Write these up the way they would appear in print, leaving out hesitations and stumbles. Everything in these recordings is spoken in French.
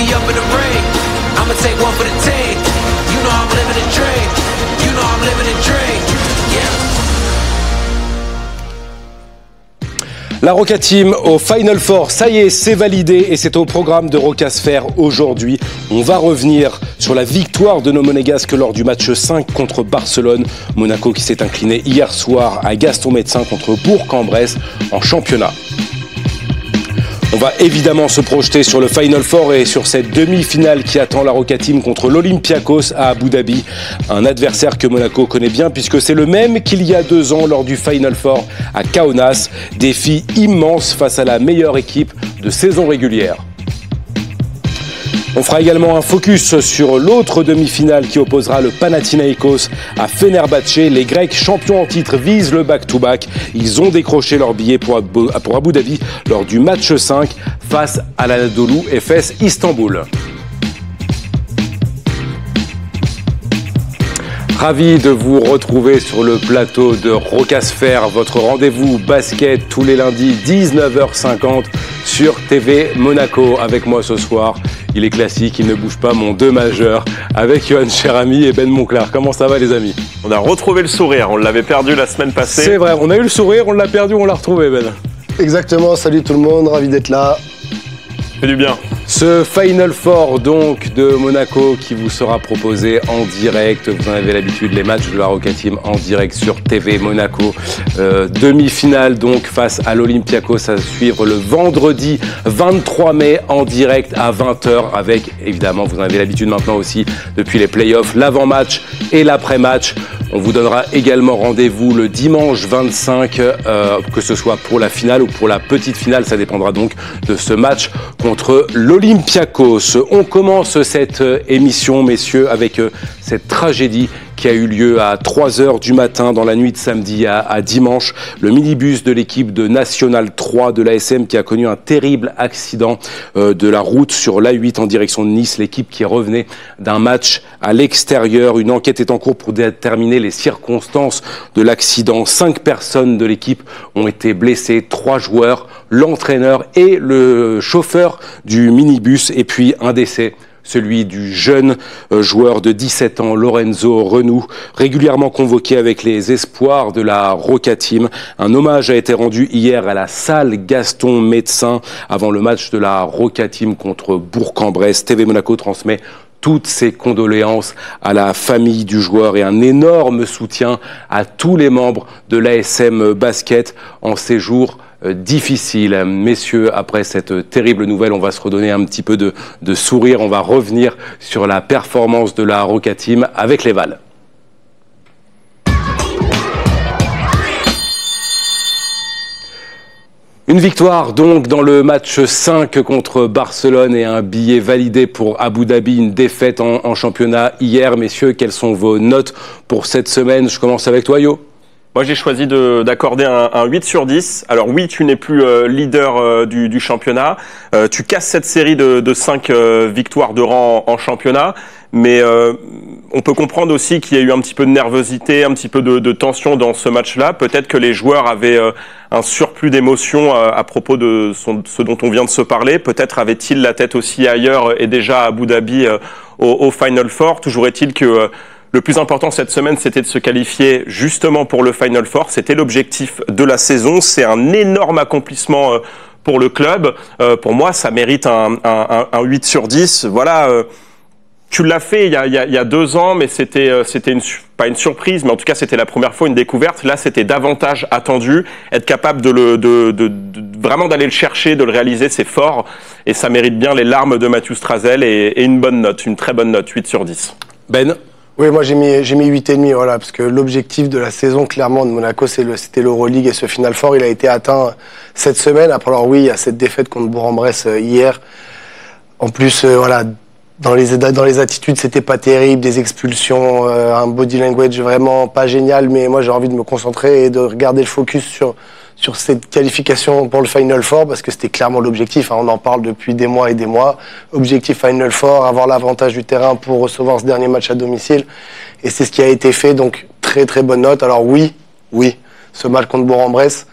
be up in the ring. I'ma take one for the team. You know I'm living a dream. You know I'm living a dream. Yeah. La Roca Team au Final Four, ça y est, c'est validé et c'est au programme de Rocasphère aujourd'hui. On va revenir sur la victoire de nos Monégasques lors du match 5 contre Barcelone. Monaco qui s'est incliné hier soir à Gaston Médecin contre Bourg-en-Bresse en championnat. On va évidemment se projeter sur le Final Four et sur cette demi-finale qui attend la Roca Team contre l'Olympiakos à Abu Dhabi. Un adversaire que Monaco connaît bien puisque c'est le même qu'il y a 2 ans lors du Final Four à Kaunas. Défi immense face à la meilleure équipe de saison régulière. On fera également un focus sur l'autre demi-finale qui opposera le Panathinaikos à Fenerbahçe. Les Grecs, champions en titre, visent le back-to-back. Ils ont décroché leur billet pour Abu Dhabi lors du match 5 face à l'Anadolu Efes Istanbul. Ravi de vous retrouver sur le plateau de Rocasphère, votre rendez-vous basket tous les lundis 19h50 sur TV Monaco. Avec moi ce soir, il est classique, il ne bouge pas, mon 2 majeur, avec Johan Cherami et Ben Monclar. Comment ça va les amis? On a retrouvé le sourire, on l'avait perdu la semaine passée. C'est vrai, on a eu le sourire, on l'a perdu, on l'a retrouvé Ben. Exactement, salut tout le monde, ravi d'être là. Fait du bien. Ce Final Four donc de Monaco qui vous sera proposé en direct. Vous en avez l'habitude, les matchs de la Roca Team en direct sur TV Monaco. Demi-finale donc face à l'Olympiakos à suivre le vendredi 23 mai en direct à 20h avec évidemment, vous en avez l'habitude maintenant aussi depuis les playoffs, l'avant-match et l'après-match. On vous donnera également rendez-vous le dimanche 25, que ce soit pour la finale ou pour la petite finale. Ça dépendra donc de ce match contre l'Olympiakos. On commence cette émission, messieurs, avec cette tragédie qui a eu lieu à 3h du matin dans la nuit de samedi à dimanche. Le minibus de l'équipe de National 3 de l'ASM qui a connu un terrible accident de la route sur l'A8 en direction de Nice. L'équipe qui revenait d'un match à l'extérieur. Une enquête est en cours pour déterminer les circonstances de l'accident. 5 personnes de l'équipe ont été blessées, 3 joueurs, l'entraîneur et le chauffeur du minibus, et puis un décès. Celui du jeune joueur de 17 ans, Lorenzo Renou, régulièrement convoqué avec les espoirs de la Roca Team. Un hommage a été rendu hier à la salle Gaston Médecin avant le match de la Roca Team contre Bourg-en-Bresse. TV Monaco transmet toutes ses condoléances à la famille du joueur et un énorme soutien à tous les membres de l'ASM Basket en ces jours difficile. Messieurs, après cette terrible nouvelle, on va se redonner un petit peu de sourire. On va revenir sur la performance de la Roca Team avec les Vals. Une victoire donc dans le match 5 contre Barcelone et un billet validé pour Abu Dhabi, une défaite en championnat hier. Messieurs, quelles sont vos notes pour cette semaine? Je commence avec toi, Yo. Moi, j'ai choisi d'accorder un 8 sur 10. Alors oui, tu n'es plus leader du championnat. Tu casses cette série de 5 victoires de rang en championnat. Mais on peut comprendre aussi qu'il y a eu un petit peu de nervosité, un petit peu de tension dans ce match-là. Peut-être que les joueurs avaient un surplus d'émotions à propos de ce dont on vient de se parler. Peut-être avaient-ils la tête aussi ailleurs et déjà à Abu Dhabi au Final Four. Toujours est-il que le plus important cette semaine, c'était de se qualifier justement pour le Final Four. C'était l'objectif de la saison. C'est un énorme accomplissement pour le club. Pour moi, ça mérite un 8 sur 10. Voilà, tu l'as fait il y a 2 ans, mais c'était pas une surprise, mais en tout cas, c'était la première fois une découverte. Là, c'était davantage attendu. Être capable de vraiment d'aller le chercher, de le réaliser, c'est fort. Et ça mérite bien les larmes de Mathieu Strazel et une bonne note, une très bonne note, 8 sur 10. Ben? Oui, moi j'ai mis 8,5, voilà, parce que l'objectif de la saison, clairement, de Monaco, c'était l'Euroleague et ce Final Four, il a été atteint cette semaine. Après, alors oui, il y a cette défaite contre Bourg-en-Bresse hier. En plus, voilà, dans les attitudes, c'était pas terrible, des expulsions, un body language vraiment pas génial, mais moi j'ai envie de me concentrer et de regarder le focus sur cette qualification pour le Final Four, parce que c'était clairement l'objectif, hein. On en parle depuis des mois et des mois. Objectif Final Four, avoir l'avantage du terrain pour recevoir ce dernier match à domicile. Et c'est ce qui a été fait, donc très très bonne note. Alors oui, ce match contre Bourg-en-Bresse,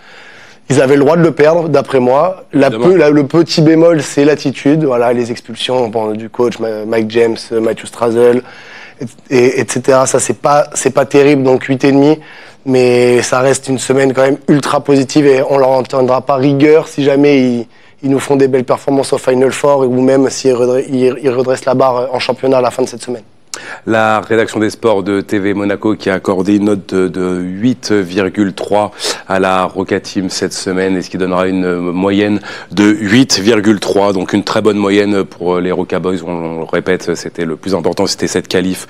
Ils avaient le droit de le perdre, d'après moi. Le petit bémol, c'est l'attitude. Voilà, les expulsions du coach Mike James, Matthew Strazel, etc. Ça, c'est pas terrible, donc 8,5. Mais ça reste une semaine quand même ultra positive et on leur entendra pas rigueur si jamais ils nous font des belles performances au Final Four ou même s'ils redressent la barre en championnat à la fin de cette semaine. La rédaction des sports de TV Monaco qui a accordé une note de 8,3 à la Roca Team cette semaine et ce qui donnera une moyenne de 8,3, donc une très bonne moyenne pour les Roca Boys. On le répète, c'était le plus important, c'était cette qualif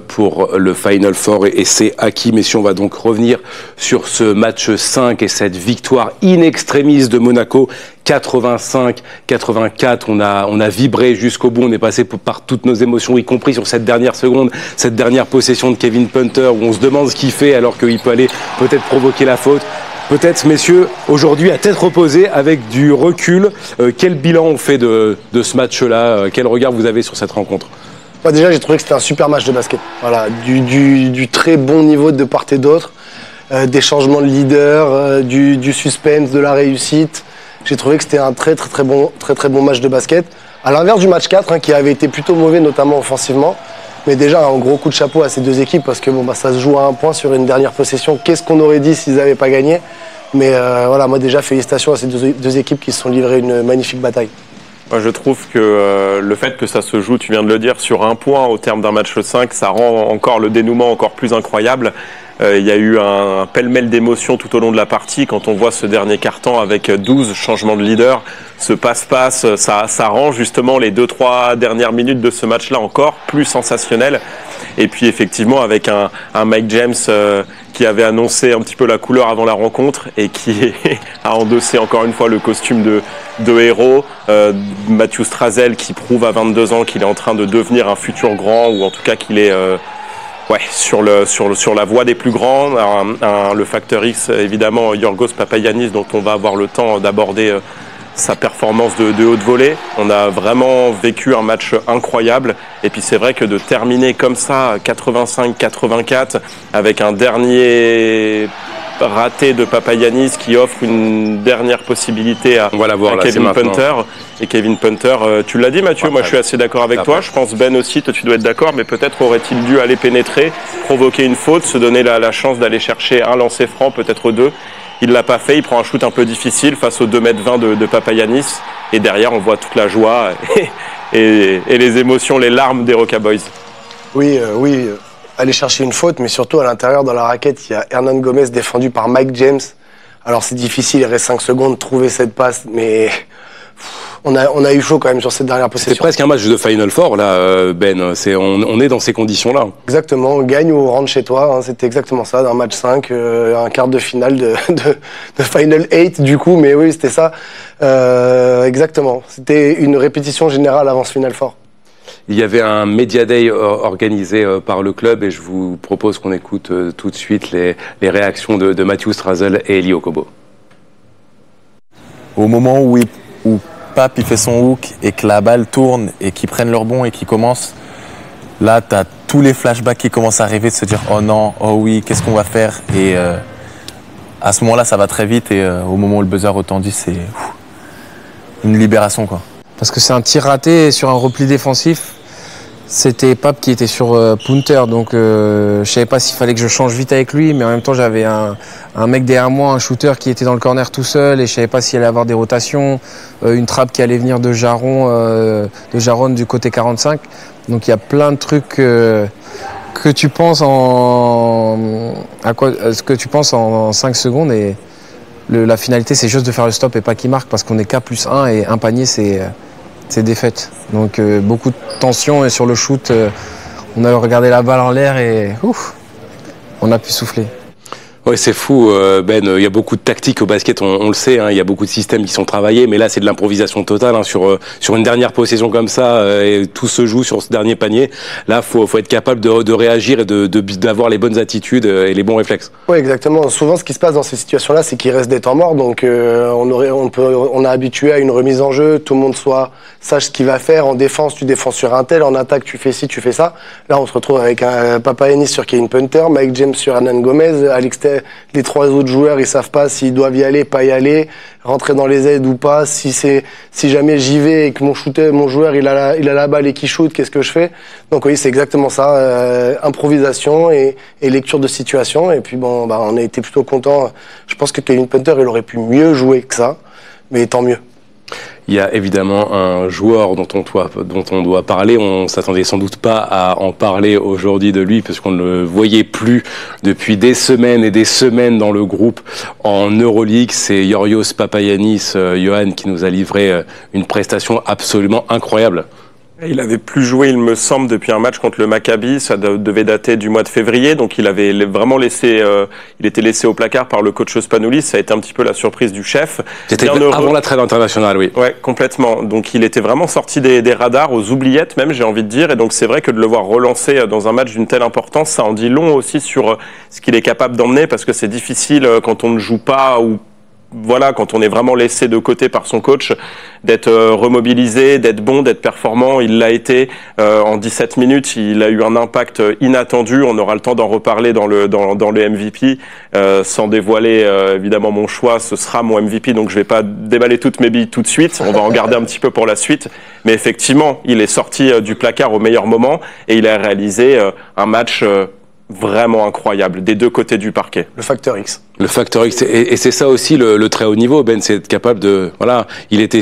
pour le Final Four et c'est acquis. Messieurs, on va donc revenir sur ce match 5 et cette victoire in extremis de Monaco. 85-84, on a vibré jusqu'au bout, on est passé par toutes nos émotions, y compris sur cette dernière seconde, cette dernière possession de Kevin Punter, où on se demande ce qu'il fait alors qu'il peut aller peut-être provoquer la faute. Peut-être, messieurs, aujourd'hui, à tête reposée, avec du recul, quel bilan on fait de ce match-là? Quel regard vous avez sur cette rencontre? Moi, déjà, j'ai trouvé que c'était un super match de basket. Voilà, du très bon niveau de part et d'autre, des changements de leader, du suspense, de la réussite. J'ai trouvé que c'était un très bon match de basket. À l'inverse du match 4, qui avait été plutôt mauvais, notamment offensivement. Mais déjà, un gros coup de chapeau à ces deux équipes parce que ça se joue à un point sur une dernière possession. Qu'est-ce qu'on aurait dit s'ils n'avaient pas gagné? Mais voilà, moi déjà, félicitations à ces deux équipes qui se sont livrées une magnifique bataille. Moi, je trouve que le fait que ça se joue, tu viens de le dire, sur un point au terme d'un match 5, ça rend encore le dénouement encore plus incroyable. Il y a eu un pêle-mêle d'émotions tout au long de la partie. Quand on voit ce dernier quart-temps avec 12 changements de leader, ce passe-passe, ça rend justement les 2-3 dernières minutes de ce match-là encore plus sensationnel. Et puis effectivement avec un Mike James qui avait annoncé un petit peu la couleur avant la rencontre et qui a endossé encore une fois le costume de héros. Matthew Strazel qui prouve à 22 ans qu'il est en train de devenir un futur grand, ou en tout cas qu'il est sur la voie des plus grands. Le facteur X, évidemment, Yorgos Papagiannis, dont on va avoir le temps d'aborder sa performance de haute volée. On a vraiment vécu un match incroyable. Et puis c'est vrai que de terminer comme ça, 85-84, avec un dernier raté de Papagiannis qui offre une dernière possibilité à Kevin Punter. Et Kevin Punter, tu l'as dit Mathieu, moi je suis assez d'accord avec toi. Je pense Ben aussi, toi tu dois être d'accord, mais peut-être aurait-il dû aller pénétrer, provoquer une faute, se donner la chance d'aller chercher un lancer franc, peut-être deux. Il ne l'a pas fait, il prend un shoot un peu difficile face aux 2,20 m de Papagiannis. Et derrière, on voit toute la joie et les émotions, les larmes des Roca Boys. Oui, aller chercher une faute, mais surtout à l'intérieur, dans la raquette, il y a Hernan Gomez défendu par Mike James. Alors c'est difficile, il reste 5 secondes de trouver cette passe, mais on a eu chaud quand même sur cette dernière possession. C'est presque un match de Final Four, là, Ben. On est dans ces conditions-là. Exactement, on gagne ou on rentre chez toi. C'était exactement ça, d'un match 5, un quart de finale de Final 8, du coup. Mais oui, c'était ça. Exactement. C'était une répétition générale avant ce Final Four. Il y avait un Media Day organisé par le club et je vous propose qu'on écoute tout de suite les réactions de Matthew Strazel et Eli Okobo. Au moment où Pape il fait son hook et que la balle tourne et qu'ils prennent leur bond et qu'ils commencent, là tu as tous les flashbacks qui commencent à arriver, de se dire oh non, oh oui, qu'est-ce qu'on va faire? Et à ce moment-là ça va très vite et au moment où le buzzer retentit, c'est une libération quoi. Parce que c'est un tir raté sur un repli défensif. C'était Pape qui était sur Punter, donc je savais pas s'il fallait que je change vite avec lui, mais en même temps j'avais un mec derrière moi, un shooter qui était dans le corner tout seul et je savais pas s'il allait avoir des rotations, une trappe qui allait venir de Jaron du côté 45. Donc il y a plein de trucs que tu penses en 5 secondes et la finalité c'est juste de faire le stop et pas qu'il marque parce qu'on est K+1 et un panier c'est défaite. Donc beaucoup de tension et sur le shoot, on a regardé la balle en l'air et on a pu souffler. Ouais, c'est fou, Ben. Il y a beaucoup de tactiques au basket, on le sait. Il y a beaucoup de systèmes qui sont travaillés, mais là, c'est de l'improvisation totale sur une dernière possession comme ça. Et tout se joue sur ce dernier panier. Là, faut être capable de réagir et d'avoir les bonnes attitudes et les bons réflexes. Oui, exactement. Souvent, ce qui se passe dans ces situations-là, c'est qu'il reste des temps morts. Donc, on est habitué à une remise en jeu. Tout le monde sache ce qu'il va faire. En défense, tu défends sur un tel. En attaque, tu fais ci, tu fais ça. Là, on se retrouve avec un Papagiannis sur Kevin Punter, Mike James sur Hernan Gomez, à l'extérieur les 3 autres joueurs, ils savent pas s'ils doivent y aller, pas y aller, rentrer dans les aides ou pas, si jamais j'y vais et que mon joueur, il a la balle et qu'il shoot, qu'est-ce que je fais? Donc oui, c'est exactement ça, improvisation et lecture de situation. Et puis bon, on a été plutôt contents. Je pense que Kevin Punter, il aurait pu mieux jouer que ça, mais tant mieux. Il y a évidemment un joueur dont on doit parler. On s'attendait sans doute pas à en parler aujourd'hui de lui, parce qu'on ne le voyait plus depuis des semaines et des semaines dans le groupe en Euroleague. C'est Yorios Papagiannis, Johan, qui nous a livré une prestation absolument incroyable. Il avait plus joué, il me semble, depuis un match contre le Maccabi. Ça devait dater du mois de février, donc il avait vraiment laissé, il était laissé au placard par le coach Spanoulis. Ça a été un petit peu la surprise du chef. C'était avant la trêve internationale, oui. Ouais, complètement. Donc il était vraiment sorti des radars, aux oubliettes même, j'ai envie de dire. Et donc c'est vrai que de le voir relancer dans un match d'une telle importance, ça en dit long aussi sur ce qu'il est capable d'emmener, parce que c'est difficile quand on ne joue pas ou voilà, quand on est vraiment laissé de côté par son coach, d'être remobilisé, d'être bon, d'être performant. Il l'a été en 17 minutes. Il a eu un impact inattendu. On aura le temps d'en reparler dans le MVP. Sans dévoiler évidemment mon choix, ce sera mon MVP. Donc je vais pas déballer toutes mes billes tout de suite. On va en garder un petit peu pour la suite. Mais effectivement, il est sorti du placard au meilleur moment et il a réalisé un match vraiment incroyable des deux côtés du parquet. Le facteur X. Le facteur X, et c'est ça aussi le très haut niveau, Ben, c'est être capable de, voilà, il était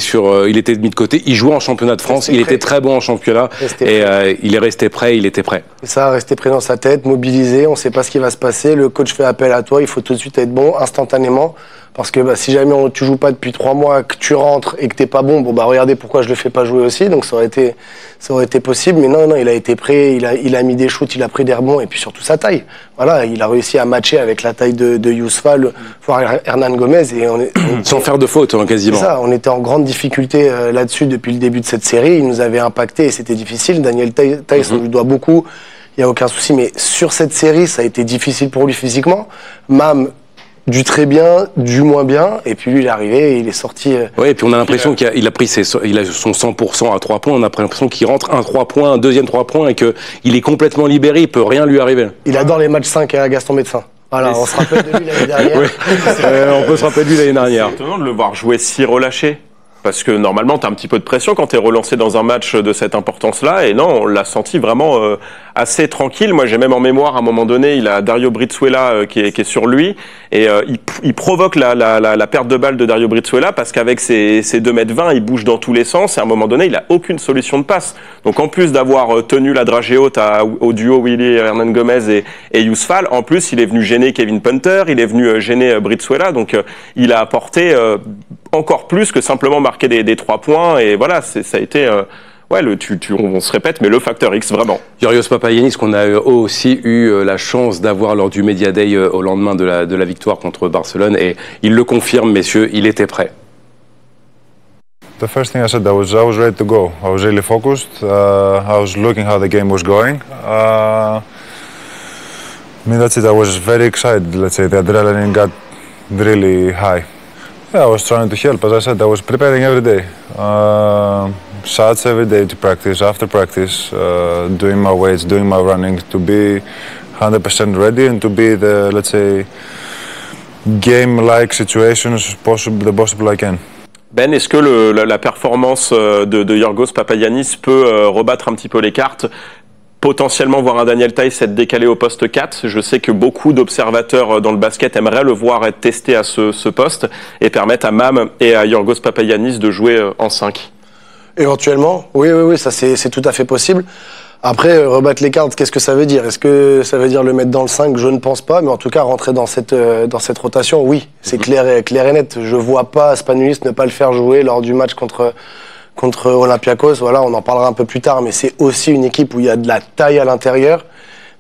mis de côté, il jouait en championnat de France, il était très bon en championnat, il est resté prêt, il était prêt. Et ça, rester prêt dans sa tête, mobilisé, on sait pas ce qui va se passer, le coach fait appel à toi, il faut tout de suite être bon, instantanément, parce que si jamais tu joues pas depuis 3 mois, que tu rentres et que t'es pas bon, regardez pourquoi je le fais pas jouer aussi, donc ça aurait été possible, mais non, il a été prêt, il a mis des shoots, il a pris des rebonds, et puis surtout sa taille. Voilà, il a réussi à matcher avec la taille de Yousfal, voire Hernan Gomez, et sans faire de faute, quasiment. C'est ça, on était en grande difficulté là-dessus depuis le début de cette série, il nous avait impacté et c'était difficile. Daniel Theis, on lui doit beaucoup, il y a aucun souci, mais sur cette série, ça a été difficile pour lui physiquement. Mam, du très bien, du moins bien, et puis lui il est arrivé et il est sorti. Oui, et puis on a l'impression qu'il a son 100% à 3 points, on a l'impression qu'il rentre un 3 points, un deuxième 3 points, et qu'il est complètement libéré, il peut rien lui arriver. Il adore les matchs 5 à Gaston Médecin. Voilà, on se rappelle de lui l'année dernière. Oui. On peut se rappeler de lui l'année dernière. C'est étonnant de le voir jouer si relâché. Parce que normalement, tu as un petit peu de pression quand tu es relancé dans un match de cette importance-là. Et non, on l'a senti vraiment assez tranquille. Moi, j'ai même en mémoire, à un moment donné, il a Dario Brizuela qui est sur lui. Et il provoque la perte de balle de Dario Brizuela parce qu'avec ses 2,20 m, il bouge dans tous les sens. Et à un moment donné, il a aucune solution de passe. Donc en plus d'avoir tenu la dragée haute au duo Willy Hernan Gomez et Yousfal, en plus, il est venu gêner Kevin Punter, il est venu gêner Brizuela. Donc il a apporté encore plus que simplement marquer des 3 points. Et voilà, ça a été... on se répète, mais le facteur X, vraiment. Yorios Papagiannis, qu'on a aussi eu la chance d'avoir lors du Media Day au lendemain de la victoire contre Barcelone, et il le confirme, messieurs, il était prêt. The first thing I said, I was ready to go. I was really focused. I was looking how the game was going. That's it. I was very excited. Let's say the adrenaline got really high. Yeah, I was trying to help. As I said, I was preparing every day. Shots every day to practice, after practice, doing my weights, doing my running, to be 100% ready and to be the, let's say, game-like situations the possible I can. Ben, est-ce que la performance de Yorios Papagiannis peut rebattre un petit peu les cartes, potentiellement voir un Daniel Theis être décalé au poste 4? Je sais que beaucoup d'observateurs dans le basket aimeraient le voir être testé à ce poste et permettre à Mam et à Yorios Papagiannis de jouer en 5. Éventuellement, oui, ça c'est tout à fait possible. Après, rebattre les cartes, qu'est-ce que ça veut dire? Est-ce que ça veut dire le mettre dans le 5? Je ne pense pas, mais en tout cas, rentrer dans cette rotation, oui, c'est clair et net. Je vois pas Spanoulis ne pas le faire jouer lors du match contre Olympiakos. Voilà, on en parlera un peu plus tard, mais c'est aussi une équipe où il y a de la taille à l'intérieur.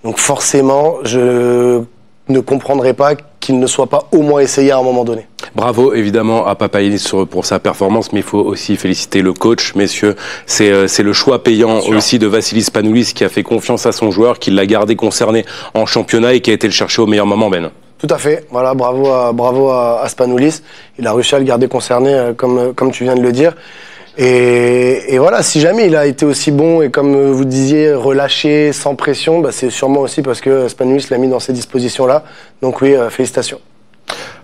Donc forcément, je ne comprendrais pas qu'il ne soit pas au moins essayé à un moment donné. Bravo évidemment à Papagiannis pour sa performance, mais il faut aussi féliciter le coach, messieurs. C'est le choix payant aussi de Vassilis Spanoulis qui a fait confiance à son joueur, qui l'a gardé concerné en championnat et qui a été le chercher au meilleur moment, Ben. Tout à fait. Voilà, bravo à Spanoulis. Il a réussi à le garder concerné, comme tu viens de le dire. Et voilà, si jamais il a été aussi bon et comme vous disiez, relâché, sans pression, c'est sûrement aussi parce que Spanoulis l'a mis dans ces dispositions-là. Donc oui, félicitations.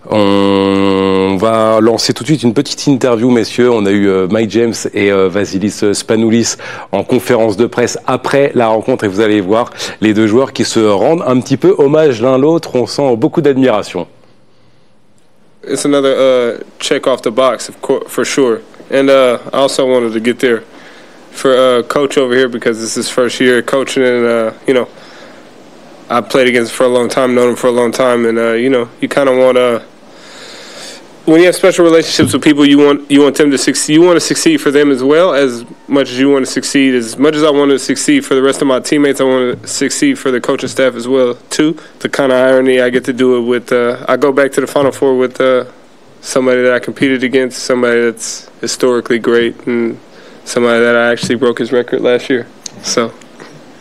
On va lancer tout de suite une petite interview, messieurs. On a eu Mike James et Vasilis Spanoulis en conférence de presse après la rencontre et vous allez voir les deux joueurs qui se rendent un petit peu hommage l'un l'autre. On sent beaucoup d'admiration. It's another check off the box, for sure. And I also wanted to get there for Coach over here because this is his first year coaching, and I played against him for a long time, known him for a long time, and you kind of want to. When you have special relationships with people, you want them to succeed. You want to succeed for them as well as much as you want to succeed. As much as I want to succeed for the rest of my teammates, I want to succeed for the coaching staff as well too. The kind of irony I get to do it with. I go back to the Final Four with somebody that I competed against, somebody that's historically great, and somebody that I actually broke his record last year. So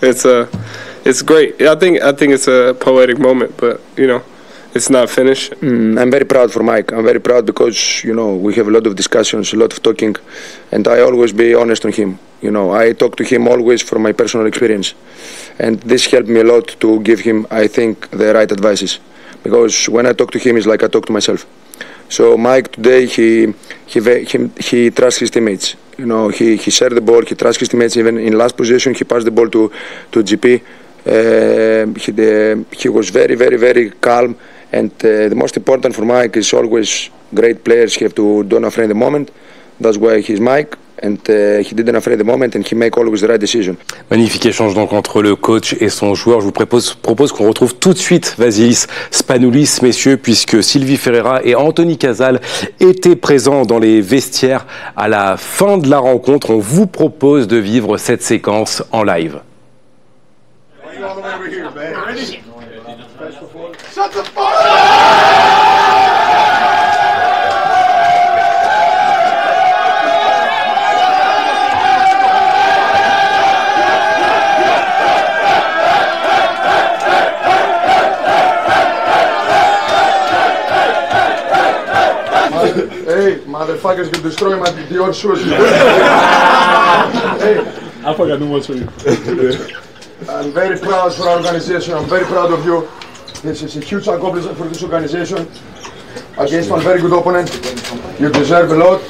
it's great. I think it's a poetic moment, but it's not finished. I'm very proud for Mike. I'm very proud because, we have a lot of discussions, a lot of talking, and I always be honest on him. I talk to him always from my personal experience. And this helped me a lot to give him, I think, the right advices. Because when I talk to him, it's like I talk to myself. So Mike today, he trusts his teammates. He shared the ball, he trusts his teammates. Even in last possession, he passed the ball to GP. He was very, very, very calm. And the most important for Mike is always great players have to don't afraid the moment. That's why he's Mike. And he didn't afraid the moment and he make always the right decision. Magnifique échange donc entre le coach et son joueur. Je vous propose qu'on retrouve tout de suite Vasilis Spanoulis, messieurs, puisque Sylvie Ferreira et Anthony Casal étaient présents dans les vestiaires à la fin de la rencontre. On vous propose de vivre cette séquence en live. Hey, motherfuckers, you destroy my Dior shoes. Hey, I forgot no one's for you. I'm very proud for our organization. I'm very proud of you. This is a huge accomplishment for this organization against one very good opponent. You deserve a lot.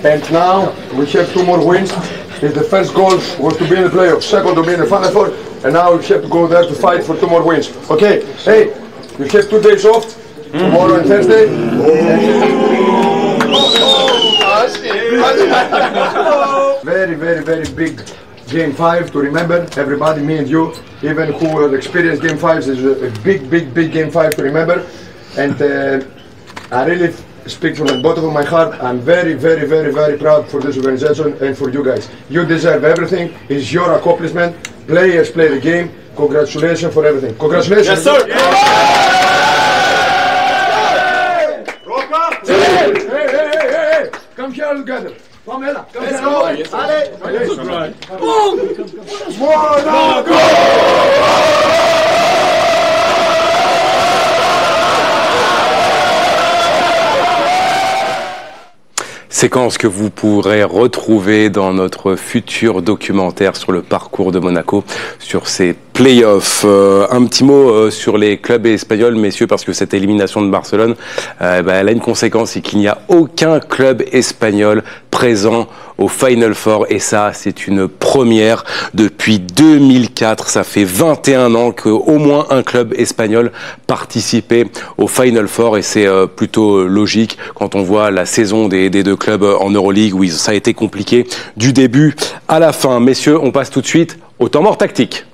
And now we have 2 more wins. If the first goal was to be in the playoffs, second to be in the Final Four, and now we have to go there to fight for 2 more wins. Okay, hey, you have 2 days off, tomorrow and Thursday. Very, very, very big Game 5 to remember, everybody, me and you, even who have experienced Game 5s, is a big, big, big Game 5 to remember. And I really speak from the bottom of my heart. I'm very, very, very, very proud for this organization and for you guys. You deserve everything. It's your accomplishment. Players play the game. Congratulations for everything. Congratulations. Yes, sir. Hey. Come here together. Come here. Let's go. Allez. Monaco! Séquence que vous pourrez retrouver dans notre futur documentaire sur le parcours de Monaco, sur ces playoffs. Un petit mot sur les clubs espagnols, messieurs, parce que cette élimination de Barcelone, elle a une conséquence, c'est qu'il n'y a aucun club espagnol présent au Final Four, et ça, c'est une première depuis 2004. Ça fait 21 ans qu'au moins un club espagnol participait au Final Four, et c'est plutôt logique quand on voit la saison des 2 clubs en Euroleague, où ça a été compliqué du début à la fin. Messieurs, on passe tout de suite au temps mort tactique.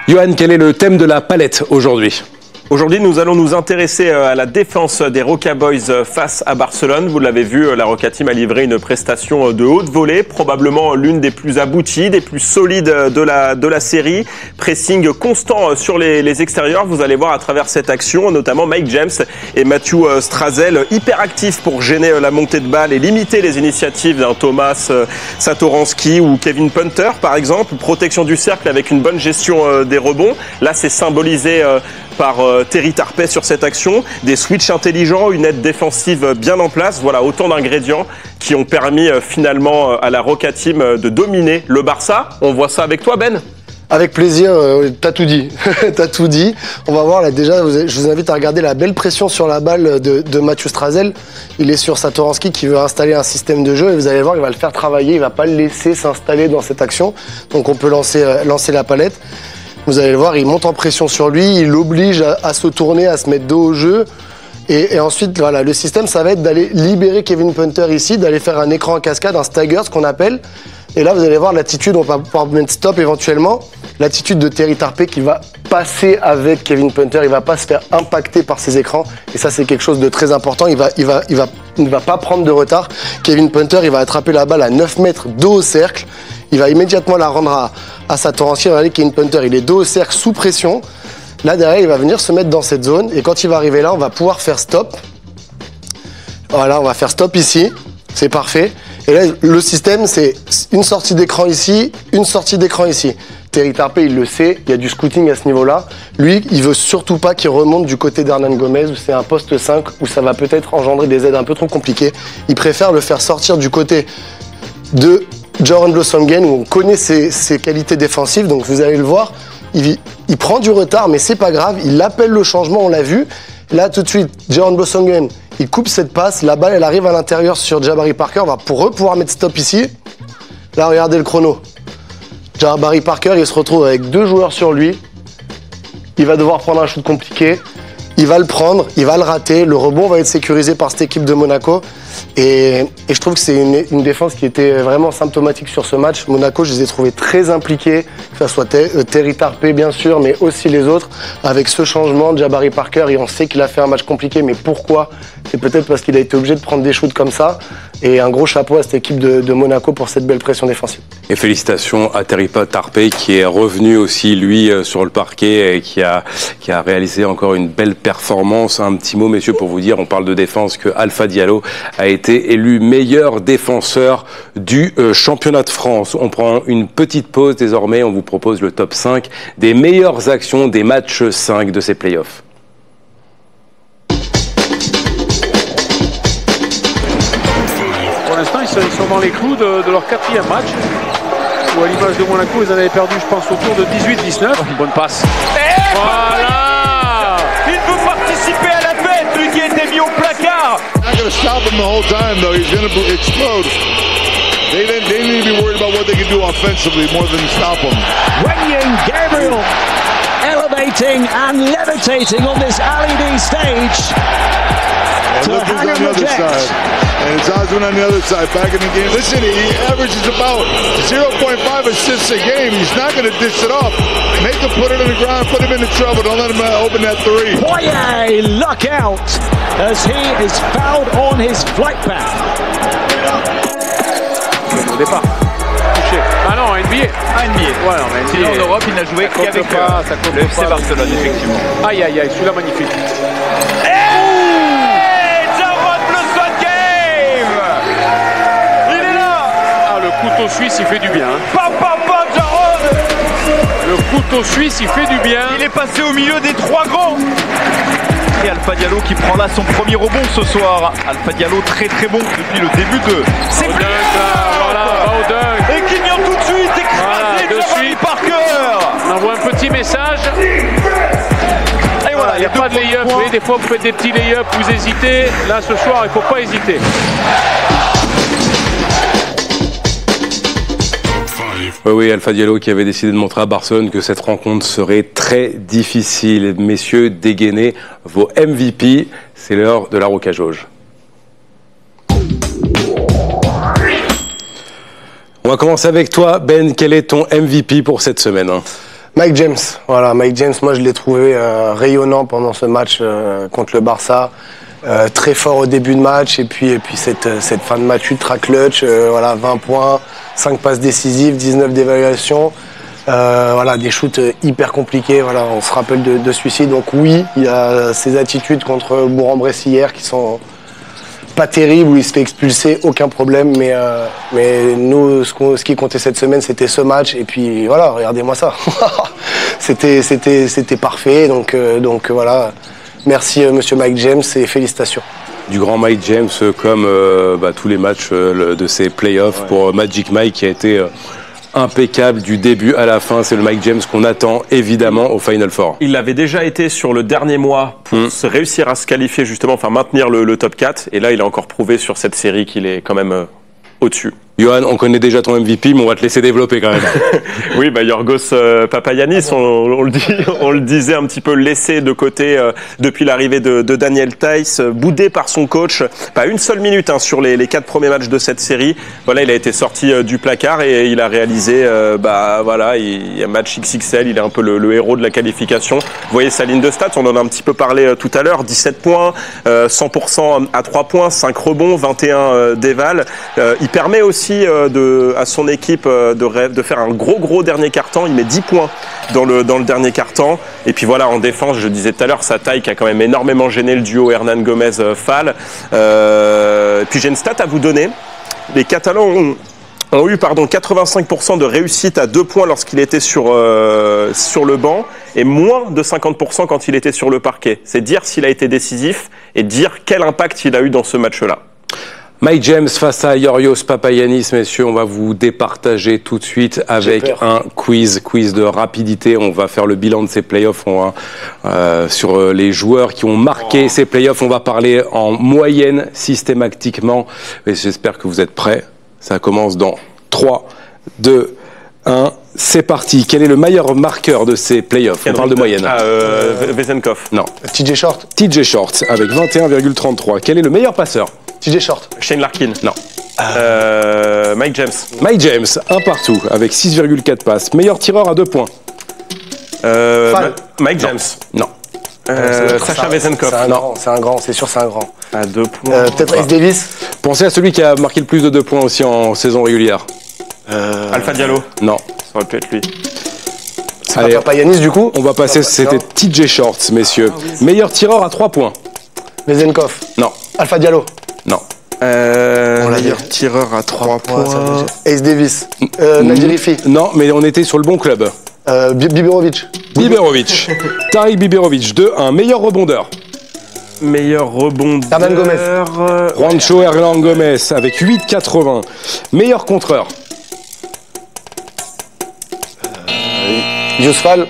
Johan, quel est le thème de la palette aujourd'hui ? Aujourd'hui, nous allons nous intéresser à la défense des Roca Boys face à Barcelone. Vous l'avez vu, la Roca Team a livré une prestation de haute volée, probablement l'une des plus abouties, des plus solides de la série. Pressing constant sur les extérieurs. Vous allez voir à travers cette action, notamment Mike James et Matthew Strazel, hyper actifs pour gêner la montée de balle et limiter les initiatives d'un Thomas Satoransky ou Kevin Punter, par exemple. Protection du cercle avec une bonne gestion des rebonds. Là, c'est symbolisé par Terry Tarpey sur cette action. Des switches intelligents, une aide défensive bien en place. Voilà, autant d'ingrédients qui ont permis finalement à la Roca Team de dominer le Barça. On voit ça avec toi, Ben? Avec plaisir, t'as tout dit. T'as tout dit. On va voir là déjà, je vous invite à regarder la belle pression sur la balle de Mathieu Strazel. Il est sur Satoranski qui veut installer un système de jeu et vous allez voir, il va le faire travailler, il va pas le laisser s'installer dans cette action. Donc on peut lancer la palette. Vous allez le voir, il monte en pression sur lui, il l'oblige à se tourner, à se mettre dos au jeu. Et ensuite, voilà, le système, ça va être d'aller libérer Kevin Punter ici, d'aller faire un écran en cascade, un stagger, ce qu'on appelle. Et là, vous allez voir l'attitude, on va pouvoir mettre stop éventuellement. L'attitude de Terry Tarpey qui va passer avec Kevin Punter, il va pas se faire impacter par ses écrans. Et ça, c'est quelque chose de très important. Il va pas prendre de retard. Kevin Punter, il va attraper la balle à 9 mètres dos au cercle. Il va immédiatement la rendre à Satoranski. Regardez, Kevin Punter, il est dos au cercle sous pression. Là, derrière, il va venir se mettre dans cette zone. Et quand il va arriver là, on va pouvoir faire stop. Voilà, on va faire stop ici. C'est parfait. Et là, le système, c'est une sortie d'écran ici, une sortie d'écran ici. Terry Tarpey, il le sait, il y a du scouting à ce niveau-là. Lui, il veut surtout pas qu'il remonte du côté d'Hernan Gomez, où c'est un poste 5, où ça va peut-être engendrer des aides un peu trop compliquées. Il préfère le faire sortir du côté de Jordan Blossomgame, où on connaît ses qualités défensives. Donc vous allez le voir, il prend du retard, mais c'est pas grave. Il appelle le changement, on l'a vu. Là, tout de suite, Jordan Blossomgame, il coupe cette passe. La balle, elle arrive à l'intérieur sur Jabari Parker. On va pouvoir mettre stop ici. Là, regardez le chrono. Jabari Parker, il se retrouve avec 2 joueurs sur lui. Il va devoir prendre un shoot compliqué. Il va le prendre, il va le rater. Le rebond va être sécurisé par cette équipe de Monaco. Et je trouve que c'est une défense qui était vraiment symptomatique sur ce match. Monaco, je les ai trouvés très impliqués, que ce soit Terry Tarpey bien sûr, mais aussi les autres. Avec ce changement, Jabari Parker, et on sait qu'il a fait un match compliqué, mais pourquoi? C'est peut-être parce qu'il a été obligé de prendre des shoots comme ça. Et un gros chapeau à cette équipe de Monaco pour cette belle pression défensive. Et félicitations à Terry Tarpey qui est revenu aussi, lui, sur le parquet et qui a réalisé encore une belle performance. Un petit mot, messieurs, pour vous dire, on parle de défense, que Alpha Diallo a été élu meilleur défenseur du championnat de France. On prend une petite pause désormais, on vous propose le top 5 des meilleures actions des matchs 5 de ces playoffs. Pour l'instant, ils sont dans les clous de leur 4e match. Où à l'image de Monaco, ils en avaient perdu, je pense, autour de 18-19. Bonne passe. Et voilà! Il veut participer à la fête, lui qui a été mis au placard. Not going to stop him the whole time, though. He's going to explode. They need to be worried about what they can do offensively more than stop him. Wenyen Gabriel elevating and levitating on this LED stage. And look who's on the other side. And it's Oswin on the other side, back in the game. Listen, he averages about 0.5 assists a game. He's not going to dish it off. Make him put it on the ground, put him into trouble. Don't let him open that 3. Poirier, luck out as he is fouled on his flight path. Au départ. Touché. Ah non, NBA. Ah, NBA. Ouais, non, mais sinon, en Europe, il n'a joué qu'avec le FC Barcelone, effectivement. Aïe, aïe, aïe, celui-là magnifique. Le couteau suisse, il fait du bien. Le couteau suisse, il fait du bien. Il est passé au milieu des 3 grands. Et Alpha Diallo qui prend là son premier rebond ce soir. Alpha Diallo très très bon depuis le début de ses playoffs. Voilà, et qui vient tout de suite écraser Jabari Parker. On envoie un petit message. Et voilà, il n'y a pas de lay-up. Vous voyez, des fois vous faites des petits lay-up, vous hésitez. Là ce soir, il ne faut pas hésiter. Oui, Alpha Diallo qui avait décidé de montrer à Barcelone que cette rencontre serait très difficile. Messieurs, dégainez vos MVP. C'est l'heure de la Roca Jauge. On va commencer avec toi, Ben. Quel est ton MVP pour cette semaine? Mike James. Voilà, Mike James, moi je l'ai trouvé rayonnant pendant ce match contre le Barça. Très fort au début de match et puis cette fin de match ultra clutch, voilà, 20 points, 5 passes décisives, 19 d'évaluation, voilà, des shoots hyper compliqués, voilà, on se rappelle de celui-ci. Donc oui, il y a ces attitudes contre Bourg-en-Bresse hier qui sont pas terrible où il se fait expulser, aucun problème. Mais nous, ce qui comptait cette semaine, c'était ce match. Et puis voilà, regardez-moi ça. C'était parfait. Donc voilà. Merci Monsieur Mike James et félicitations. Du grand Mike James, comme tous les matchs de ces playoffs pour Magic Mike qui a été impeccable du début à la fin. C'est le Mike James qu'on attend évidemment au Final Four. Il avait déjà été sur le dernier mois pour réussir à se qualifier justement, enfin maintenir le top 4. Et là, il a encore prouvé sur cette série qu'il est quand même au-dessus. Johan, on connaît déjà ton MVP, mais on va te laisser développer quand même. Oui, Yorgos Papagiannis, on le disait un petit peu laissé de côté depuis l'arrivée de Daniel Theis, boudé par son coach. Pas une seule minute sur les 4 premiers matchs de cette série. Voilà, il a été sorti du placard et il a réalisé, il y a match XXL, il est un peu le héros de la qualification. Vous voyez sa ligne de stats, on en a un petit peu parlé tout à l'heure, 17 points, 100% à 3 points, 5 rebonds, 21 dévals. Il permet aussi à son équipe de faire un gros dernier quart-temps. Il met 10 points dans le dernier quart-temps. Et puis voilà, en défense, je disais tout à l'heure, sa taille qui a quand même énormément gêné le duo Hernan Gomez-Fall. Puis j'ai une stat à vous donner. Les Catalans ont eu 85% de réussite à 2 points lorsqu'il était sur le banc et moins de 50% quand il était sur le parquet. C'est dire s'il a été décisif et dire quel impact il a eu dans ce match-là. Mike James face à Yorgos Papagiannis, messieurs, on va vous départager tout de suite avec un quiz de rapidité. On va faire le bilan de ces playoffs sur les joueurs qui ont marqué ces playoffs. On va parler en moyenne systématiquement. Et j'espère que vous êtes prêts. Ça commence dans 3, 2, 1. C'est parti. Quel est le meilleur marqueur de ces playoffs? On parle de moyenne. Vezenkov. Non. TJ Short. TJ Short avec 21,33. Quel est le meilleur passeur? TJ Short. Shane Larkin. Non. Mike James. Mike James, un partout, avec 6,4 passes. Meilleur tireur à 2 points. Mike James. Non. Sacha Vezenkov. C'est sûr, c'est un grand. À 2 points. Peut-être Ace Davis. Pensez à celui qui a marqué le plus de 2 points aussi en saison régulière. Alpha Diallo. Non. Ça aurait pu être lui. C'est pas Papagiannis du coup. On va passer, c'était TJ Shorts, messieurs. Meilleur tireur à 3 points. Vezenkov. Non. Alpha Diallo. Non. Meilleur tireur à 3 points. Ace Davis. Nadjirifi. Non, mais on était sur le bon club. Biberovic. Tariq Biberovic, 2-1. Meilleur rebondeur. Meilleur rebondeur. Hernan Gomez. Juancho Hernan Gomez avec 8,80. Meilleur contreur. Yusfal.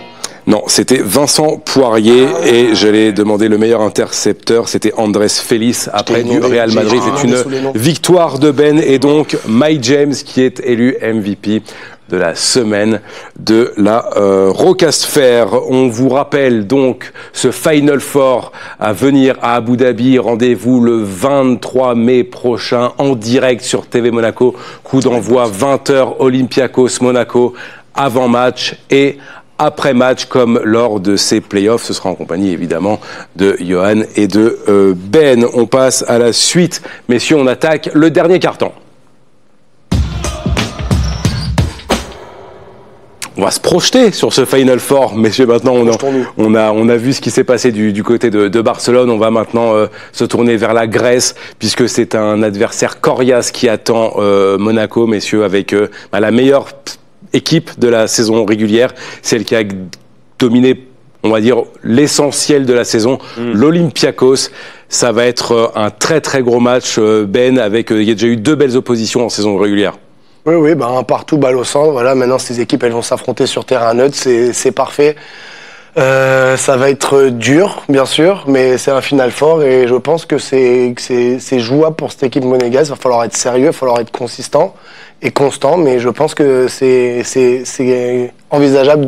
Non, c'était Vincent Poirier et j'allais demander le meilleur intercepteur, c'était Andrés Félix après du Real Madrid. C'est une victoire de Ben et donc Mike James qui est élu MVP de la semaine de la Rocast Fair. On vous rappelle donc ce Final Four à venir à Abu Dhabi. Rendez-vous le 23 mai prochain en direct sur TV Monaco. Coup d'envoi 20h Olympiakos Monaco avant match et après match comme lors de ces playoffs. Ce sera en compagnie évidemment de Johan et de Ben. On passe à la suite. Messieurs, on attaque le dernier quart-temps. On va se projeter sur ce Final Four, messieurs. Maintenant, on a vu ce qui s'est passé du côté de Barcelone. On va maintenant se tourner vers la Grèce, puisque c'est un adversaire coriace qui attend Monaco, messieurs, avec la meilleure équipe de la saison régulière, celle qui a dominé, on va dire, l'essentiel de la saison, l'Olympiakos. Ça va être un très très gros match, Ben, avec il y a déjà eu 2 belles oppositions en saison régulière. Oui, un partout, balle au centre. Voilà, maintenant ces équipes, elles vont s'affronter sur terrain neutre, c'est parfait. Ça va être dur, bien sûr, mais c'est un Final Four et je pense que c'est jouable pour cette équipe monégasque. Il va falloir être sérieux, il va falloir être consistant et constant, mais je pense que c'est envisageable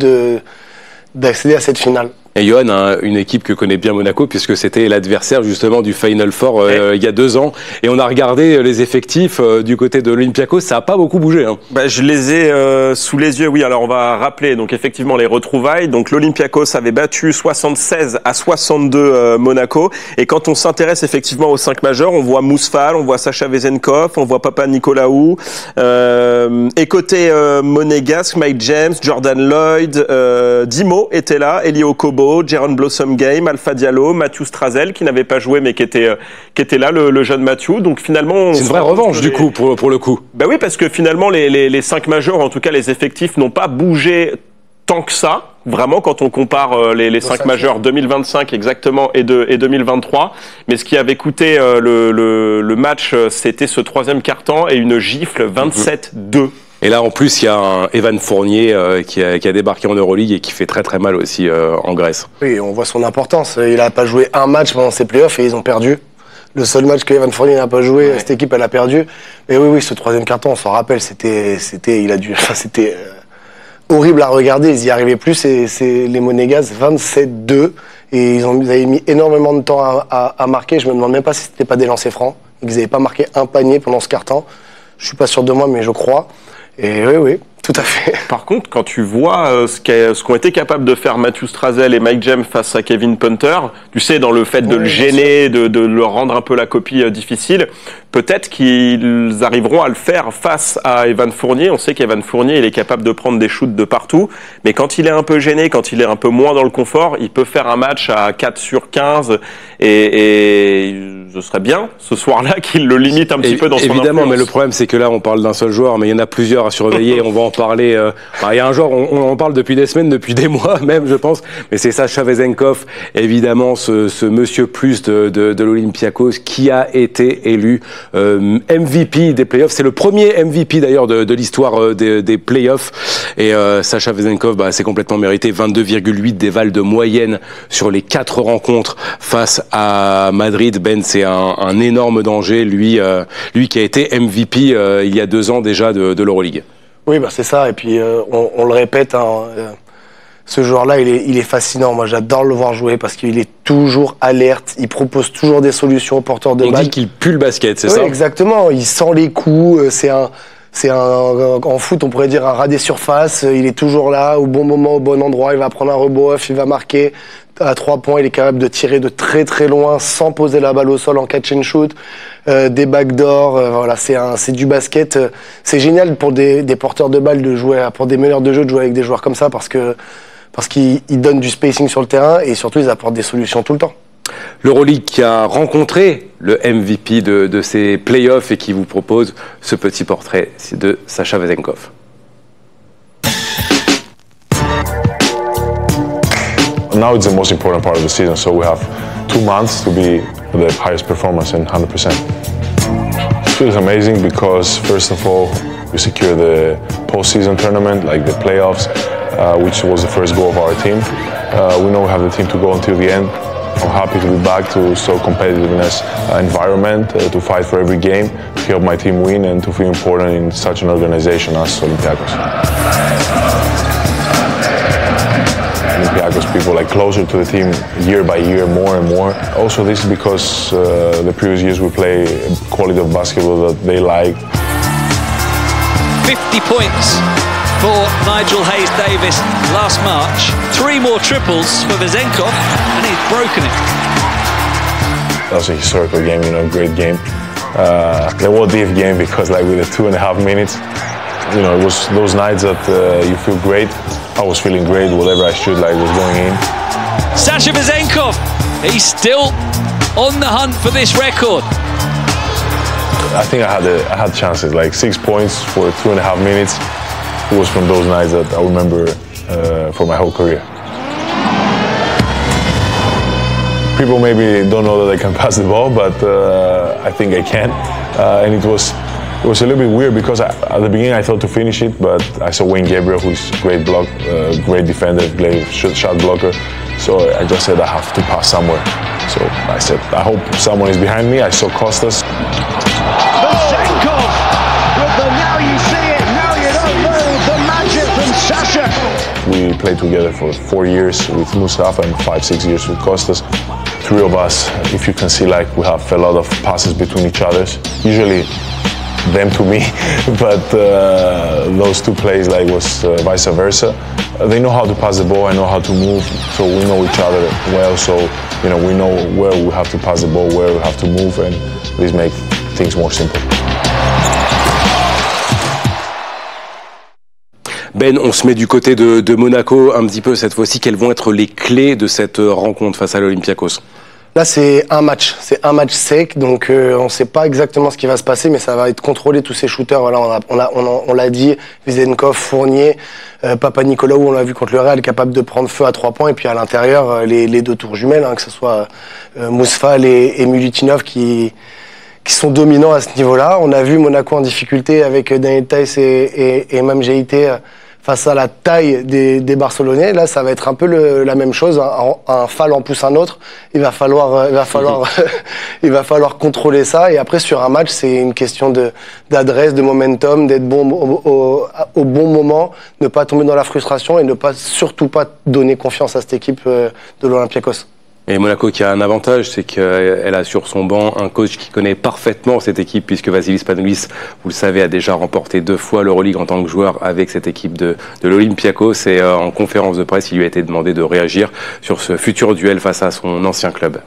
d'accéder à cette finale. Et Johan a une équipe que connaît bien Monaco puisque c'était l'adversaire justement du Final Four il y a 2 ans. Et on a regardé les effectifs du côté de l'Olympiakos, ça n'a pas beaucoup bougé. Hein. Je les ai sous les yeux, oui. Alors on va rappeler donc effectivement les retrouvailles. Donc l'Olympiakos avait battu 76-62 Monaco. Et quand on s'intéresse effectivement aux 5 majeurs, on voit Mousfal, on voit Sacha Vezenkov, on voit Papa Nicolaou. Et côté monégasque, Mike James, Jordan Lloyd, Dimo était là, Elio Kobo. Oro, Jaron Blossom Game, Alpha Diallo, Matthew Strazel qui n'avait pas joué mais qui était là, le jeune Matthew. Donc finalement, c'est une vraie revanche du coup pour le coup. Ben oui, parce que finalement les 5 majeurs, en tout cas les effectifs, n'ont pas bougé tant que ça. Vraiment, quand on compare les 5 majeurs 2025 exactement et 2023. Mais ce qui avait coûté le match, c'était ce 3e quart-temps et une gifle 27-2. Et là, en plus, il y a un Evan Fournier qui a débarqué en Euroleague et qui fait très très mal aussi en Grèce. Oui, on voit son importance. Il n'a pas joué un match pendant ses playoffs et ils ont perdu. Le seul match que Evan Fournier n'a pas joué, cette équipe, elle a perdu. Mais oui, ce 3e quart-temps, on s'en rappelle, c'était horrible à regarder, ils y arrivaient plus, c'est les Monégasques, 27-2, et ils avaient mis énormément de temps à marquer. Je me demande même pas si c'était pas des lancers francs, ils n'avaient pas marqué un panier pendant ce quart-temps. Je suis pas sûr de moi, mais je crois. Et oui, tout à fait. Par contre, quand tu vois ce qu'ont été capables de faire Matthew Strazel et Mike James face à Kevin Punter, tu sais, dans le fait de le gêner, de leur rendre un peu la copie difficile, peut-être qu'ils arriveront à le faire face à Evan Fournier. On sait qu'Evan Fournier, il est capable de prendre des shoots de partout, mais quand il est un peu gêné, quand il est un peu moins dans le confort, il peut faire un match à 4 sur 15 et ce serait bien ce soir-là qu'il le limite un petit peu dans son évidemment, influence. mais le problème c'est que là on parle d'un seul joueur, mais il y en a plusieurs à surveiller. On va en parler. Il y a un joueur, on en parle depuis des semaines, depuis des mois même, je pense. Mais c'est Sacha Vezenkov, évidemment, ce monsieur plus de l'Olympiakos qui a été élu MVP des playoffs. C'est le premier MVP d'ailleurs de l'histoire des playoffs. Et Sacha Vezenkov, c'est complètement mérité. 22,8 déval de moyenne sur les 4 rencontres face à Madrid. Ben, c'est un énorme danger. Lui qui a été MVP il y a 2 ans déjà de l'Euroleague. Oui, c'est ça. Et puis, on le répète, ce joueur-là, il est fascinant. Moi, j'adore le voir jouer parce qu'il est toujours alerte. Il propose toujours des solutions aux porteurs de balle. On dit qu'il pue le basket, c'est oui, ça? Exactement. Il sent les coups. En foot, on pourrait dire un rat des surfaces. Il est toujours là, au bon moment, au bon endroit. Il va prendre un rebond off, il va marquer. À 3 points, il est capable de tirer de très très loin sans poser la balle au sol en catch and shoot, des backdoors, voilà, c'est du basket. C'est génial pour des porteurs de balles de jouer, pour des meneurs de jeu de jouer avec des joueurs comme ça parce qu'ils donnent du spacing sur le terrain et surtout ils apportent des solutions tout le temps. L'Euroleague qui a rencontré le MVP de ces playoffs et qui vous propose ce petit portrait de Sacha Vezenkov. Now it's the most important part of the season, so we have 2 months to be the highest performance and 100%. It feels amazing because, first of all, we secure the postseason tournament, like the playoffs, which was the first goal of our team. We know we have the team to go until the end. I'm happy to be back to so competitiveness environment, to fight for every game, to help my team win and to feel important in such an organization as Olympiacos. Olympiacos people like closer to the team year by year, more and more. Also, this is because the previous years we play quality of basketball that they like. 50 points for Nigel Hayes-Davis last March. 3 more triples for Vezenkov, and he's broken it. That was a historical game, great game. The what-if game because, with the 2.5 minutes, it was those nights that you feel great. I was feeling great. Whatever I shoot, was going in. Sasha Vezenkov, he's still on the hunt for this record. I think I had chances, 6 points for 2.5 minutes. It was from those nights that I remember for my whole career. People maybe don't know that I can pass the ball, but I think I can. And it was a little bit weird because at the beginning I thought to finish it, but I saw Wayne Gabriel, who's a great great defender, great shot blocker. So I just said I have to pass somewhere. So I said, I hope someone is behind me. I saw Costas. Vezenkov with the now you see it, now you don't know, the magic from Sasha. We played together for 4 years with Mustafa and 5-6 years with Costas. 3 of us, if you can see, we have a lot of passes between each other. Usually them to me, but those 2 plays was vice versa. They know how to pass the ball, I know how to move, so we know each other well, so we know where we have to pass the ball, where we have to move, and this makes things more simple. Ben, on se met du côté de Monaco un petit peu cette fois-ci. Quelles vont être les clés de cette rencontre face à l'Olympiakos? Là, c'est un match sec, donc on ne sait pas exactement ce qui va se passer, mais ça va être contrôlé, tous ces shooters. Voilà, on l'a dit, Vezenkov, Fournier, Papanicolaou, on l'a vu contre le Real, capable de prendre feu à 3 points, et puis à l'intérieur, les deux tours jumelles, que ce soit Mousfal et Milutinov qui sont dominants à ce niveau-là. On a vu Monaco en difficulté avec Daniel Theis et Imam Jeïté face à la taille des Barcelonais. Là, ça va être un peu la même chose. Un Fall en pousse un autre. Il va falloir contrôler ça. Et après, sur un match, c'est une question d'adresse, de momentum, d'être bon au bon moment, ne pas tomber dans la frustration et surtout pas donner confiance à cette équipe de l'Olympiakos. Et Monaco qui a un avantage, c'est qu'elle a sur son banc un coach qui connaît parfaitement cette équipe, puisque Vasilis Spanoulis, vous le savez, a déjà remporté 2 fois l'Euroleague en tant que joueur avec cette équipe de l'Olympiakos. Et en conférence de presse, il lui a été demandé de réagir sur ce futur duel face à son ancien club.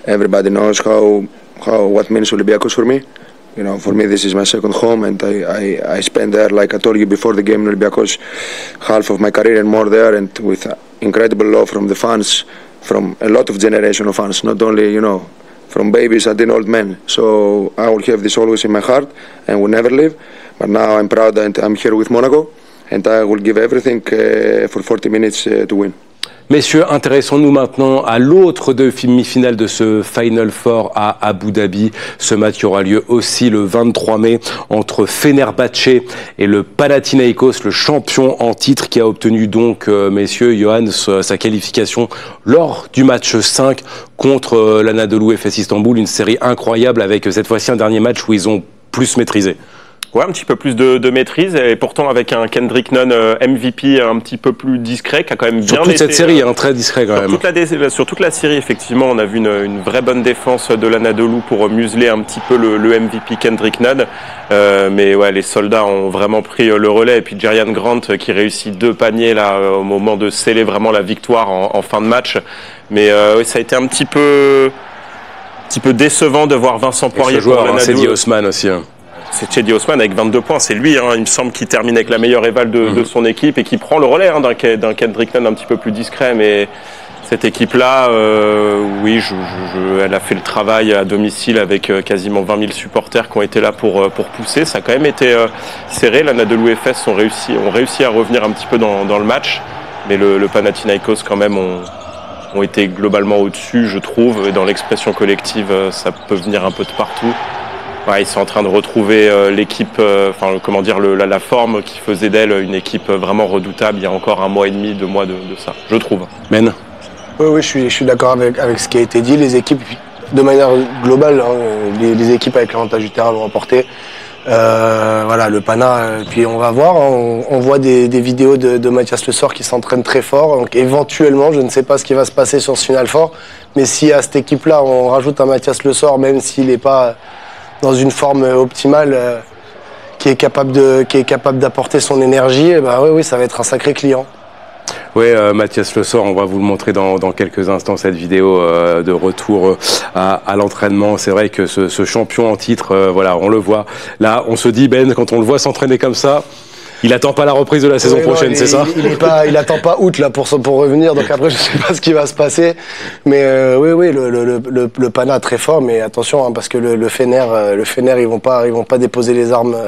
Everybody knows what means Olympiakos for me. You know, for me, this is my second home, and I spent there, like I told you before the game, Olympiakos, half of my career and more there, and with incredible love from the fans, from a lot of generation of fans, not only, you know, from babies until old men. So I will have this always in my heart and will never leave. But now I'm proud that I'm here with Monaco, and I will give everything for 40 minutes to win. Messieurs, intéressons-nous maintenant à l'autre demi-finale de ce Final Four à Abu Dhabi. Ce match qui aura lieu aussi le 23 mai entre Fenerbahçe et le Panathinaikos, le champion en titre qui a obtenu donc, messieurs, Johan, sa qualification lors du match 5 contre l'Anadolu Efes Istanbul. Une série incroyable avec cette fois-ci un dernier match où ils ont plus maîtrisé. Ouais, un petit peu plus de maîtrise, et pourtant avec un Kendrick Nunn MVP un petit peu plus discret, qui a quand même bien été... Sur toute cette série, très discret quand même. Sur toute la série, effectivement, on a vu une vraie bonne défense de l'Anadolu pour museler un petit peu le MVP Kendrick Nunn. Mais ouais, les soldats ont vraiment pris le relais, et puis Jerian Grant qui réussit 2 paniers là au moment de sceller vraiment la victoire en fin de match. Mais ça a été un petit peu décevant de voir Vincent Poirier. Et ce joueur, Cedi Osman aussi. C'est Cedi Osman avec 22 points, c'est lui, il me semble, qui termine avec la meilleure éval de son équipe et qui prend le relais d'un Kendrick Nunn un petit peu plus discret. Mais cette équipe-là, oui, elle a fait le travail à domicile avec quasiment 20 000 supporters qui ont été là pour pousser. Ça a quand même été serré. L'Anadolu Efes ont réussi à revenir un petit peu dans le match, mais le Panathinaikos quand même ont été globalement au-dessus, je trouve. Et dans l'expression collective, ça peut venir un peu de partout. Ouais, ils sont en train de retrouver l'équipe, la forme qui faisait d'elle une équipe vraiment redoutable il y a encore 1 mois et demi, 2 mois de ça, je trouve. Ben. Oui, je suis d'accord avec ce qui a été dit. Les équipes, de manière globale, les équipes avec l'avantage du terrain l'ont emporté. Voilà, le Pana, puis on va voir. On voit des vidéos de Mathias Le Sort qui s'entraîne très fort. Donc éventuellement, je ne sais pas ce qui va se passer sur ce Final Four, mais si à cette équipe-là, on rajoute un Mathias Le Sort, même s'il n'est pas dans une forme optimale, qui est capable d'apporter son énergie, oui, ça va être un sacré client. Oui, Mathias Le Sort, on va vous le montrer dans quelques instants, cette vidéo de retour à l'entraînement. C'est vrai que ce champion en titre, voilà, on le voit. Là, on se dit, Ben, quand on le voit s'entraîner comme ça, il attend pas la reprise de la saison prochaine, c'est ça? Il attend pas août là pour revenir, donc après je sais pas ce qui va se passer, mais oui, le Pana très fort, mais attention parce que le Fener, ils vont pas déposer les armes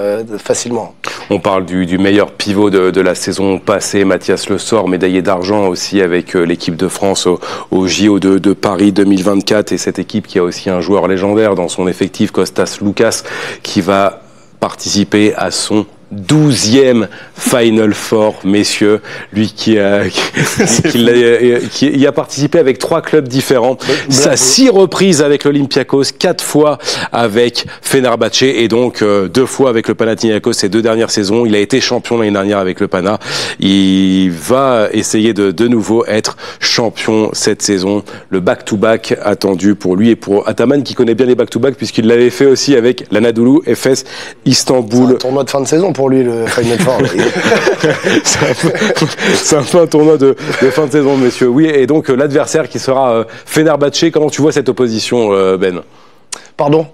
facilement. On parle du meilleur pivot de la saison passée, Mathias Le Sort, médaillé d'argent aussi avec l'équipe de France au JO de Paris 2024, et cette équipe qui a aussi un joueur légendaire dans son effectif, Kostas Loukas, qui va participer à son 12e Final Four, messieurs. Lui qui a participé avec 3 clubs différents. Ça 6 reprises avec l'Olympiakos, 4 fois avec Fenerbahçe et donc 2 fois avec le Panathinaikos ces 2 dernières saisons. Il a été champion l'année dernière avec le Pana. Il va essayer de nouveau être champion cette saison. Le back-to-back attendu pour lui et pour Ataman qui connaît bien les back-to-back puisqu'il l'avait fait aussi avec l'Anadolu Efes Istanbul. C'est un tournoi de fin de saison pour lui, le Final Four. C'est un peu un tournoi de fin de saison, messieurs. Oui, et donc l'adversaire qui sera Fenerbahçe. Comment tu vois cette opposition, Ben? Pardon?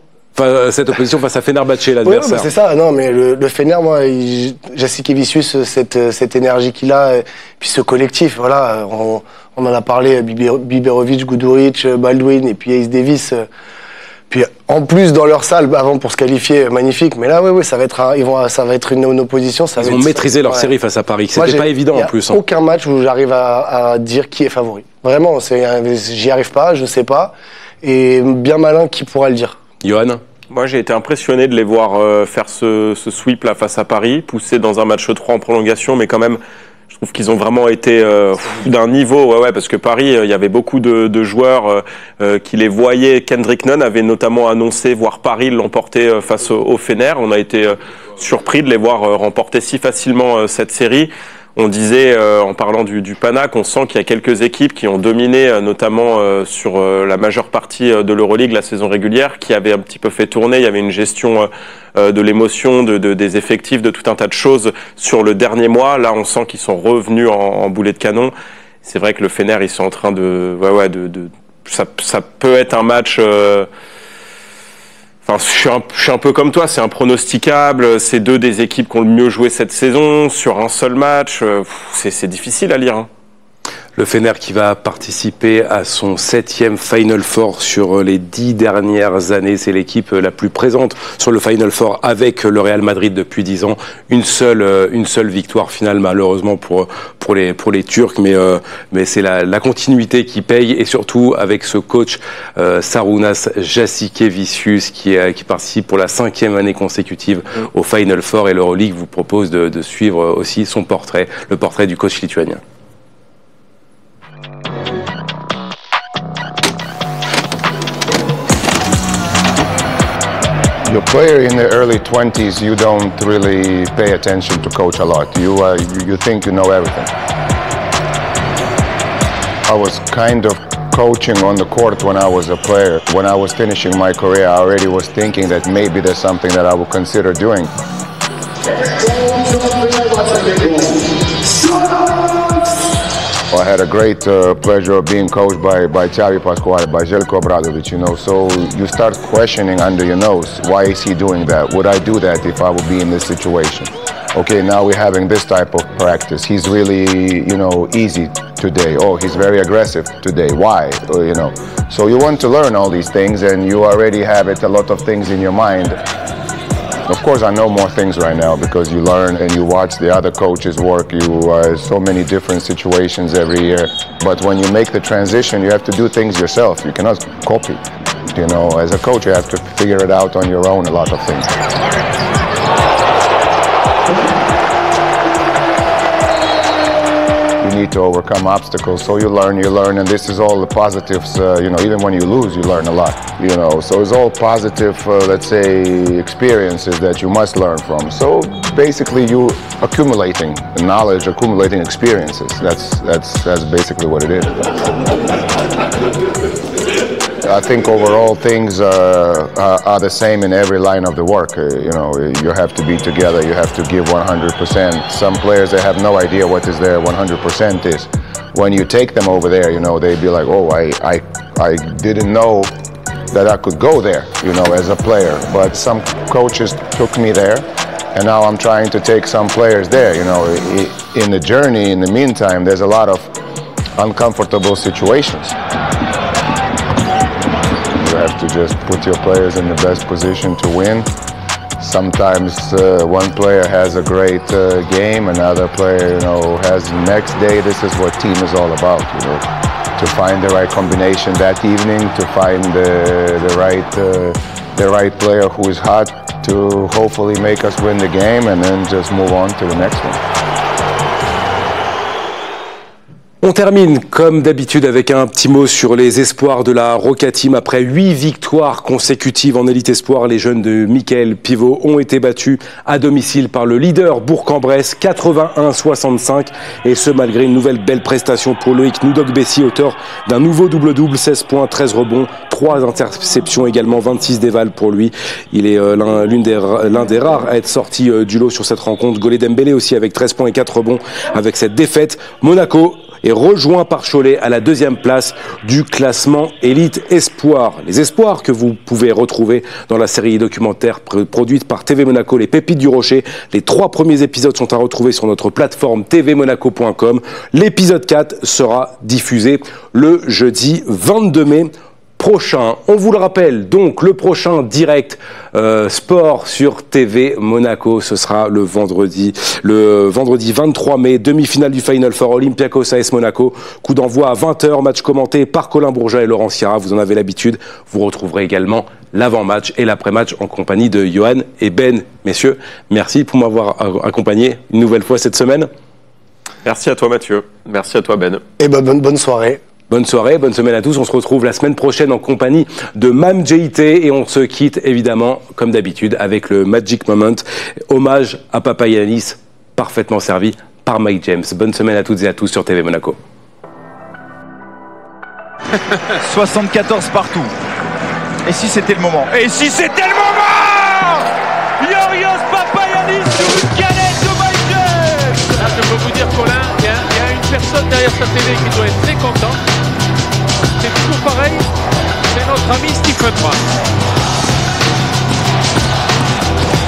cette opposition face à Fenerbahçe, l'adversaire. Ouais, c'est ça. Non, mais le Fener, moi, Jasikevičius, cette énergie qu'il a, et puis ce collectif, voilà, on en a parlé, Biberovic, Guduric, Baldwin et puis Ace Davis. Puis en plus dans leur salle avant pour se qualifier, magnifique. Mais là, oui, ça va être une opposition. Ils ont maîtrisé leur série face à Paris. C'était pas évident en plus. Aucun match où j'arrive à dire qui est favori. Vraiment, j'y arrive pas, je sais pas. Et bien malin qui pourra le dire. Johan? Moi, j'ai été impressionné de les voir faire ce sweep là face à Paris, pousser dans un match 3 en prolongation, mais quand même, je trouve qu'ils ont vraiment été d'un niveau, parce que Paris, il y avait beaucoup de joueurs qui les voyaient. Kendrick Nunn avait notamment annoncé voir Paris l'emporter face au Fener. On a été surpris de les voir remporter si facilement cette série. On disait, en parlant du PANAC, on sent qu'il y a quelques équipes qui ont dominé, notamment sur la majeure partie de l'Euroleague, la saison régulière, qui avait un petit peu fait tourner. Il y avait une gestion de l'émotion, des effectifs, de tout un tas de choses sur le dernier mois. Là, on sent qu'ils sont revenus en boulet de canon. C'est vrai que le Fener, ils sont en train ça peut être un match... Enfin, je suis un peu comme toi, c'est impronosticable, c'est deux des équipes qui ont le mieux joué cette saison, sur un seul match, c'est difficile à lire. Hein. Le Fener qui va participer à son 7e Final Four sur les 10 dernières années. C'est l'équipe la plus présente sur le Final Four avec le Real Madrid depuis 10 ans. Une seule victoire finale malheureusement pour les Turcs, mais c'est la continuité qui paye et surtout avec ce coach Šarūnas Jasikevičius qui participe pour la 5e année consécutive au Final Four et l'Euroleague vous propose de suivre aussi son portrait, le portrait du coach lituanien. Your player in the early 20s, you don't really pay attention to coach a lot. You think you know everything. I was kind of coaching on the court when I was a player. When I was finishing my career, I already was thinking that maybe there's something that I would consider doing. I had a great pleasure of being coached by Xavi Pascual, by Željko Obradović, so you start questioning under your nose, why is he doing that? Would I do that if I would be in this situation? Okay, now we're having this type of practice. He's really, easy today. Oh, he's very aggressive today. Why? So you want to learn all these things and you already have a lot of things in your mind. Of course, I know more things right now because you learn and you watch the other coaches work. So many different situations every year. But when you make the transition, you have to do things yourself. You cannot copy. As a coach, you have to figure it out on your own, a lot of things. You need to overcome obstacles, so you learn, and this is all the positives, even when you lose, you learn a lot, so it's all positive, let's say, experiences that you must learn from. So basically you accumulating knowledge, accumulating experiences, that's basically what it is. I think overall things are the same in every line of the work. You have to be together, you have to give 100%. Some players, they have no idea what is their 100% is. When you take them over there, they'd be like, oh, I didn't know that I could go there, as a player. But some coaches took me there, and now I'm trying to take some players there. In the journey, in the meantime, there's a lot of uncomfortable situations. You have to just put your players in the best position to win. Sometimes one player has a great game, another player, has the next day. This is what team is all about, to find the right combination that evening, to find the right player who is hot to hopefully make us win the game, and then just move on to the next one. On termine comme d'habitude avec un petit mot sur les espoirs de la Roca Team. Après 8 victoires consécutives en élite espoir, les jeunes de Michael Pivot ont été battus à domicile par le leader Bourg-en-Bresse 81-65 et ce malgré une nouvelle belle prestation pour Loïc Ndogbesi, auteur d'un nouveau double-double, 16 points, 13 rebonds, 3 interceptions également, 26 dévals pour lui. Il est l'un des rares à être sorti du lot sur cette rencontre. Golé Dembélé aussi avec 13 points et 4 rebonds avec cette défaite. Monaco est rejoint par Cholet à la 2e place du classement Élite Espoir. Les espoirs que vous pouvez retrouver dans la série documentaire produite par TV Monaco, Les Pépites du Rocher. Les 3 premiers épisodes sont à retrouver sur notre plateforme tvmonaco.com. L'épisode 4 sera diffusé le jeudi 22 mai prochain. On vous le rappelle, donc le prochain direct sport sur TV Monaco, ce sera le vendredi 23 mai, demi-finale du Final Four Olympiakos AS Monaco. Coup d'envoi à 20h, match commenté par Colin Bourgeat et Laurent Sierra. Vous en avez l'habitude. Vous retrouverez également l'avant-match et l'après-match en compagnie de Johan et Ben. Messieurs, merci pour m'avoir accompagné une nouvelle fois cette semaine. Merci à toi Mathieu, merci à toi Ben. Et bonne soirée. Bonne soirée, bonne semaine à tous. On se retrouve la semaine prochaine en compagnie de Mam JT et on se quitte évidemment, comme d'habitude, avec le Magic Moment. Hommage à Papa Yanis, parfaitement servi par Mike James. Bonne semaine à toutes et à tous sur TV Monaco. 74 partout. Et si c'était le moment? Et si c'était le moment? Yorios Papagiannis sur une galette de Mike James. Là, je peux vous dire, Colin, il y a une personne derrière sa télé qui doit être très contente. C'est toujours pareil, c'est notre ami Stephen Brun.